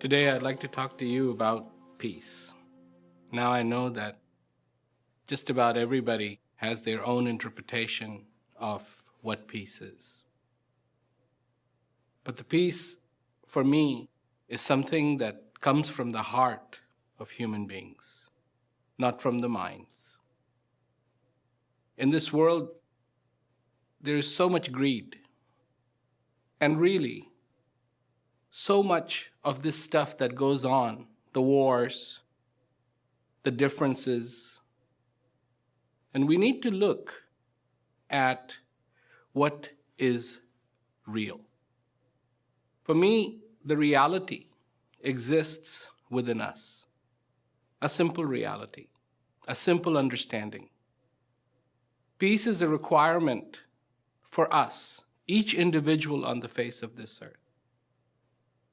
Today I'd like to talk to you about peace. Now I know that just about everybody has their own interpretation of what peace is. But the peace, for me, is something that comes from the heart of human beings, not from the minds. In this world, there is so much greed, and really, so much of this stuff that goes on, the wars, the differences, and we need to look at what is real. For me, the reality exists within us. A simple reality, a simple understanding. Peace is a requirement for us, each individual on the face of this earth.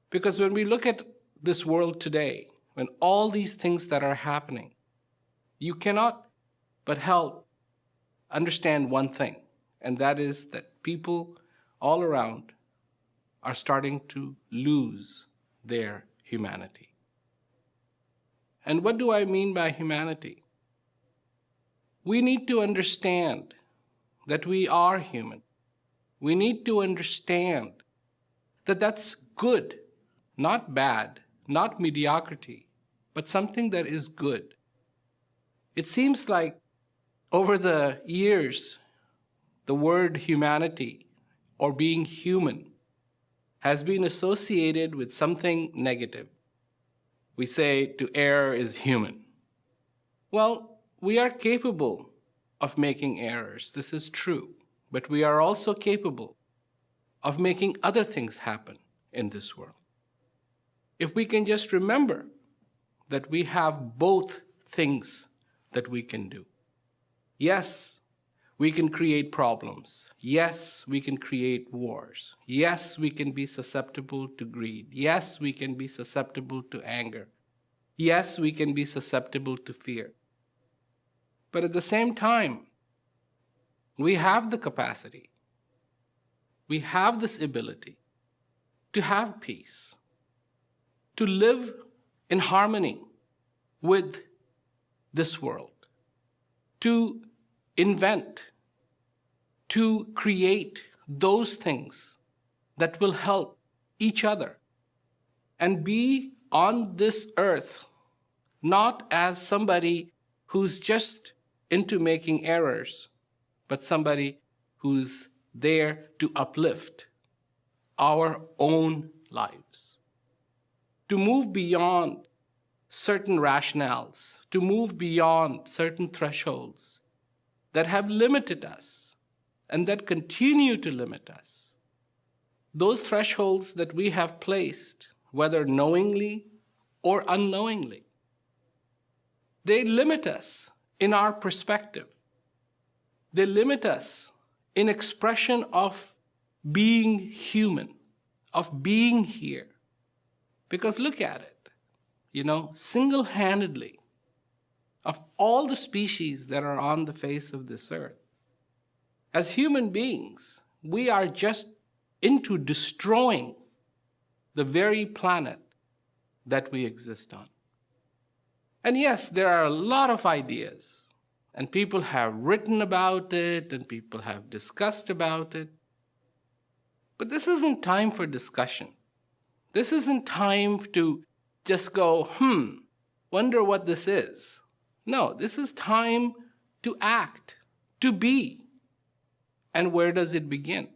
Because when we look at this world today, when all these things that are happening, you cannot but help understand one thing, and that is that people all around are starting to lose their humanity. And what do I mean by humanity? We need to understand that we are human. We need to understand that that's good. Not bad, not mediocrity, but something that is good. It seems like over the years, the word humanity or being human has been associated with something negative. We say to err is human. Well, we are capable of making errors. This is true. But we are also capable of making other things happen in this world. If we can just remember that we have both things that we can do. Yes, we can create problems. Yes, we can create wars. Yes, we can be susceptible to greed. Yes, we can be susceptible to anger. Yes, we can be susceptible to fear. But at the same time, we have the capacity, we have this ability to have peace, to live in harmony with this world, to invent, to create those things that will help each other and be on this earth not as somebody who's just into making errors, but somebody who's there to uplift our own lives. To move beyond certain rationales, to move beyond certain thresholds that have limited us and that continue to limit us. Those thresholds that we have placed, whether knowingly or unknowingly, they limit us in our perspective. They limit us in expression of being human, of being here. Because look at it, single-handedly, of all the species that are on the face of this earth, as human beings, we are just into destroying the very planet that we exist on. And yes, there are a lot of ideas, and people have written about it, and people have discussed about it. But this isn't time for discussion. This isn't time to just go, wonder what this is. No, this is time to act, to be. And where does it begin?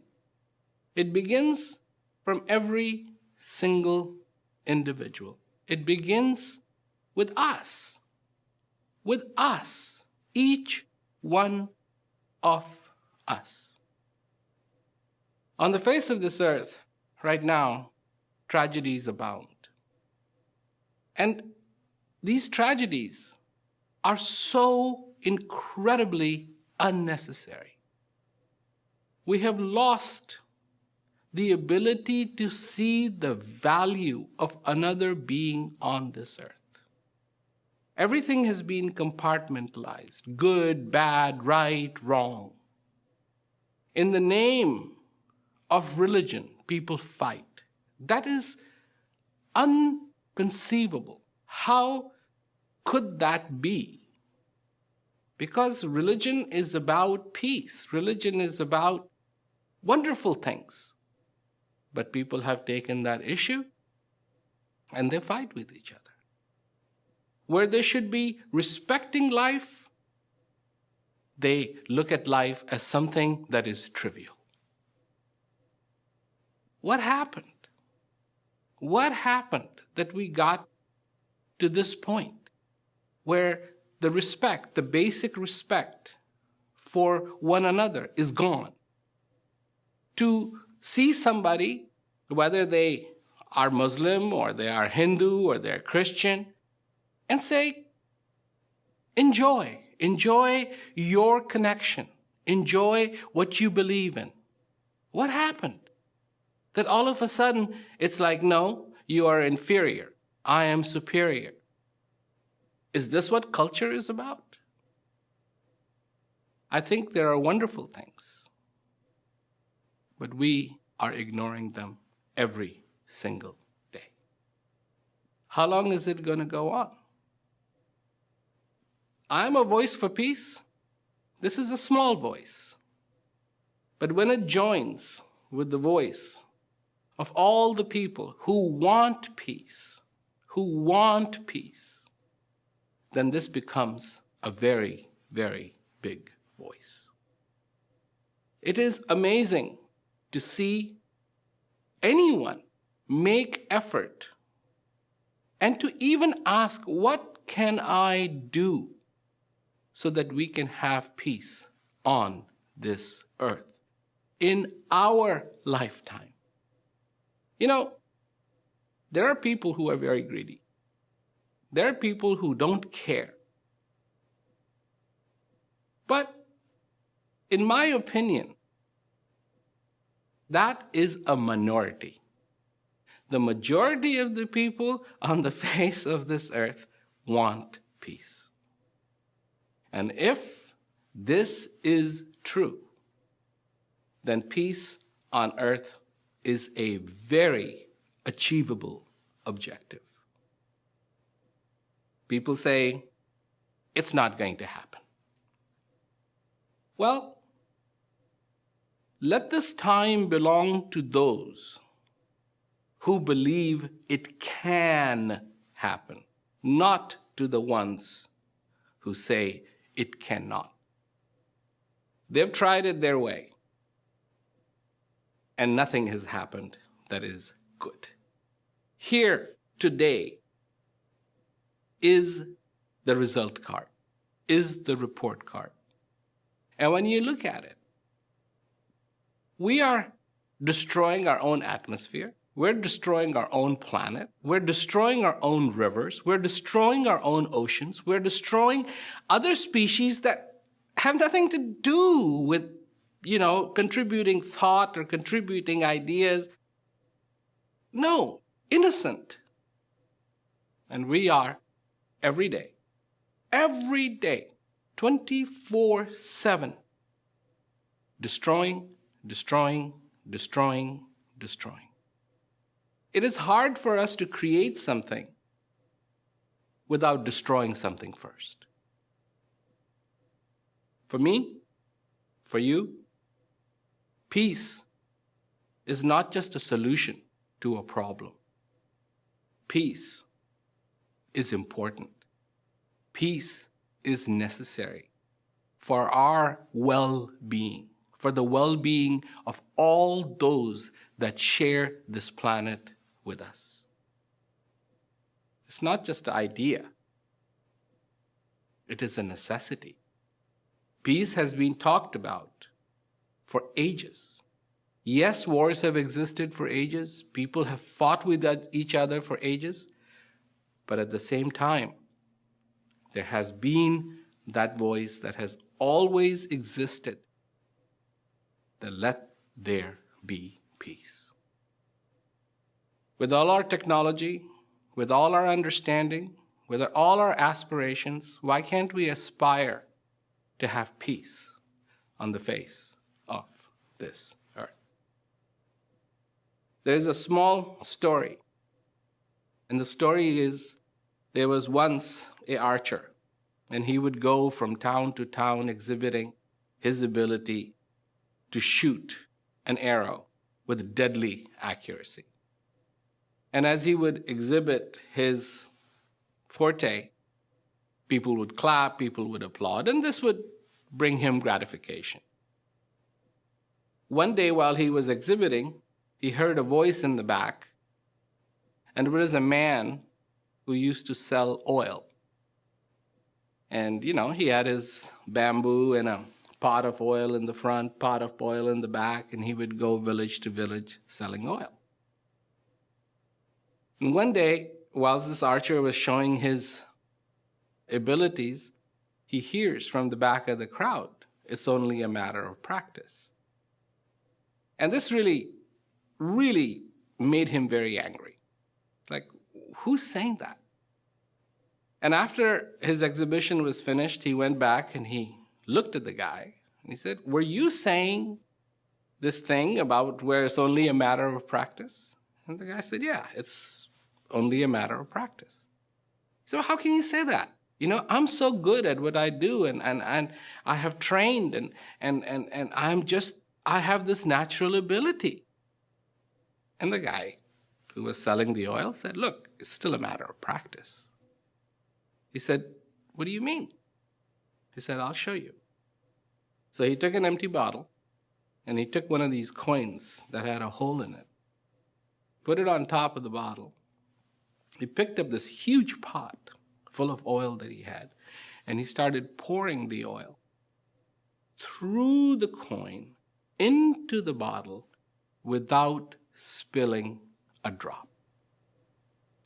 It begins from every single individual. It begins with us, each one of us. On the face of this earth, right now, tragedies abound. And these tragedies are so incredibly unnecessary. We have lost the ability to see the value of another being on this earth. Everything has been compartmentalized, good, bad, right, wrong. In the name of religion, people fight. That is conceivable. How could that be? Because religion is about peace. Religion is about wonderful things. But people have taken that issue and they fight with each other. Where they should be respecting life, they look at life as something that is trivial. What happened? What happened that we got to this point where the respect, the basic respect for one another is gone? To see somebody, whether they are Muslim or they are Hindu or they're Christian, and say, enjoy your connection, enjoy what you believe in. What happened? That all of a sudden it's like, no, you are inferior, I am superior. Is this what culture is about? I think there are wonderful things, but we are ignoring them every single day. How long is it going to go on? I'm a voice for peace. This is a small voice. But when it joins with the voice of all the people who want peace, then this becomes a very, very big voice. It is amazing to see anyone make effort and to even ask, what can I do so that we can have peace on this earth in our lifetime? You know, there are people who are very greedy. There are people who don't care. But in my opinion, that is a minority. The majority of the people on the face of this earth want peace. And if this is true, then peace on earth is a very achievable objective. People say, it's not going to happen. Well, let this time belong to those who believe it can happen, not to the ones who say it cannot. They've tried it their way, and nothing has happened that is good. Here today is the result card, is the report card. And when you look at it, we are destroying our own atmosphere. We're destroying our own planet. We're destroying our own rivers. We're destroying our own oceans. We're destroying other species that have nothing to do with, contributing thought or contributing ideas. No, innocent. And we are every day, 24/7, destroying. It is hard for us to create something without destroying something first. For me, for you, peace is not just a solution to a problem. Peace is important. Peace is necessary for our well-being, for the well-being of all those that share this planet with us. It's not just an idea. It is a necessity. Peace has been talked about for ages. Yes, wars have existed for ages. People have fought with each other for ages. But at the same time, there has been that voice that has always existed, that let there be peace. With all our technology, with all our understanding, with all our aspirations, why can't we aspire to have peace on the face of this earth? There is a small story And the story is, there was once an archer, and he would go from town to town exhibiting his ability to shoot an arrow with deadly accuracy. And as he would exhibit his forte, people would clap, people would applaud, and this would bring him gratification. One day while he was exhibiting, he heard a voice in the back, and there was a man who used to sell oil. And, he had his bamboo and a pot of oil in the front, pot of oil in the back, and he would go village to village selling oil. And one day, while this archer was showing his abilities, he hears from the back of the crowd, "It's only a matter of practice." And this really, really made him very angry. Like, who's saying that? And after his exhibition was finished, he went back and he looked at the guy and he said, "Were you saying this thing about where it's only a matter of practice?" And the guy said, "Yeah, it's only a matter of practice." So how can you say that? I'm so good at what I do, and I have trained, and I have this natural ability. And the guy who was selling the oil said, "Look, it's still a matter of practice." He said, "What do you mean?" He said, "I'll show you." So he took an empty bottle, and he took one of these coins that had a hole in it, put it on top of the bottle. He picked up this huge pot full of oil that he had, and he started pouring the oil through the coin into the bottle without spilling a drop.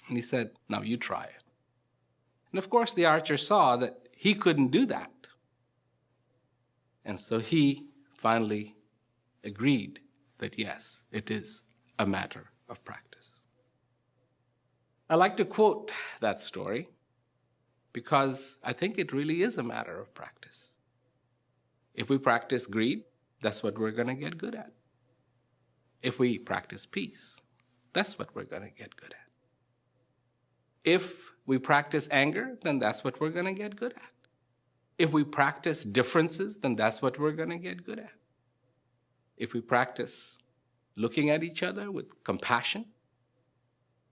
And he said, "Now you try it." And of course, the archer saw that he couldn't do that. And so he finally agreed that yes, it is a matter of practice. I like to quote that story because I think it really is a matter of practice. If we practice greed, that's what we're going to get good at. If we practice peace, that's what we're going to get good at. If we practice anger, then that's what we're going to get good at. If we practice differences, then that's what we're going to get good at. If we practice looking at each other with compassion,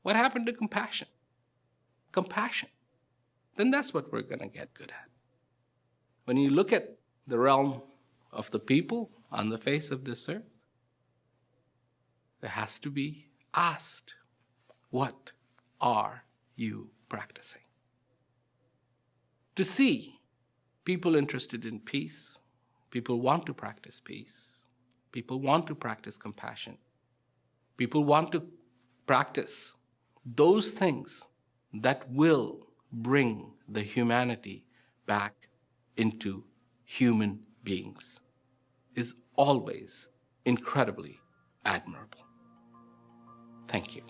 what happened to compassion? Compassion. Then that's what we're going to get good at. When you look at the realm of the people on the face of this earth, it has to be asked, what are you practicing? To see people interested in peace, people want to practice peace, people want to practice compassion, people want to practice those things that will bring the humanity back into human beings, is always incredibly admirable. Thank you.